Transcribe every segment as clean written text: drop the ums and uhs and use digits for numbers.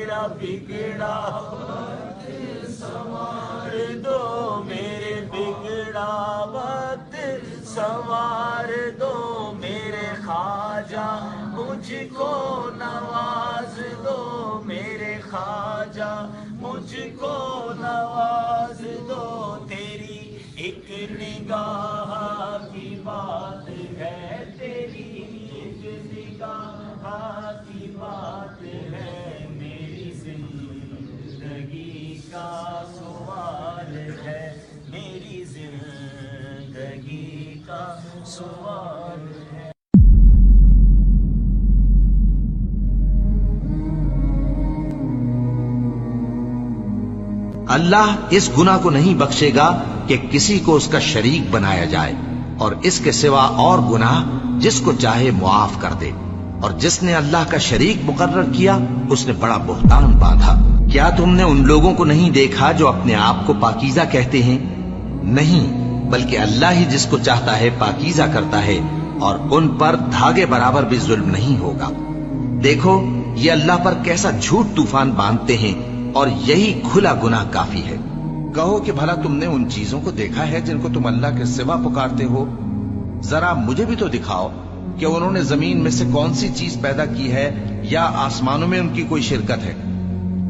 میرا بگڑا سنوار دو، میرے بگڑا وقت سنوار دو، میرے خواجہ مجھ کو نواز دو، میرے خواجہ مجھ کو نواز دو، تیری ایک نگاہ کی بات ہے، تیری ایک نگاہ کی بات ہے، میری زندگی کا سوال ہے، میری زندگی کا سوال ہے۔ اللہ اس گناہ کو نہیں بخشے گا کہ کسی کو اس کا شریک بنایا جائے، اور اس کے سوا اور گناہ جس کو چاہے معاف کر دے، اور جس نے اللہ کا شریک مقرر کیا اس نے بڑا بہتان باندھا۔ کیا تم نے ان لوگوں کو نہیں دیکھا جو اپنے آپ کو پاکیزہ کہتے ہیں؟ نہیں، بلکہ اللہ ہی جس کو چاہتا ہے پاکیزہ کرتا ہے، اور ان پر دھاگے برابر بھی ظلم نہیں ہوگا۔ دیکھو یہ اللہ پر کیسا جھوٹ طوفان باندھتے ہیں، اور یہی کھلا گناہ کافی ہے۔ کہو کہ بھلا تم نے ان چیزوں کو دیکھا ہے جن کو تم اللہ کے سوا پکارتے ہو؟ ذرا مجھے بھی تو دکھاؤ کہ انہوں نے زمین میں سے کون سی چیز پیدا کی ہے، یا آسمانوں میں ان کی کوئی شرکت ہے؟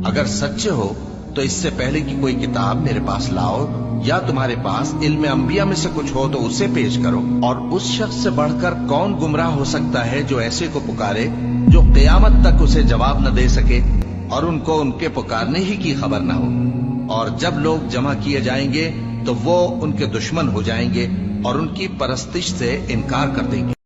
اگر سچے ہو تو اس سے پہلے کی کوئی کتاب میرے پاس لاؤ، یا تمہارے پاس علم انبیاء میں سے کچھ ہو تو اسے پیش کرو۔ اور اس شخص سے بڑھ کر کون گمراہ ہو سکتا ہے جو ایسے کو پکارے جو قیامت تک اسے جواب نہ دے سکے، اور ان کو ان کے پکارنے ہی کی خبر نہ ہو۔ اور جب لوگ جمع کیے جائیں گے تو وہ ان کے دشمن ہو جائیں گے اور ان کی پرستش سے انکار کر دیں گے۔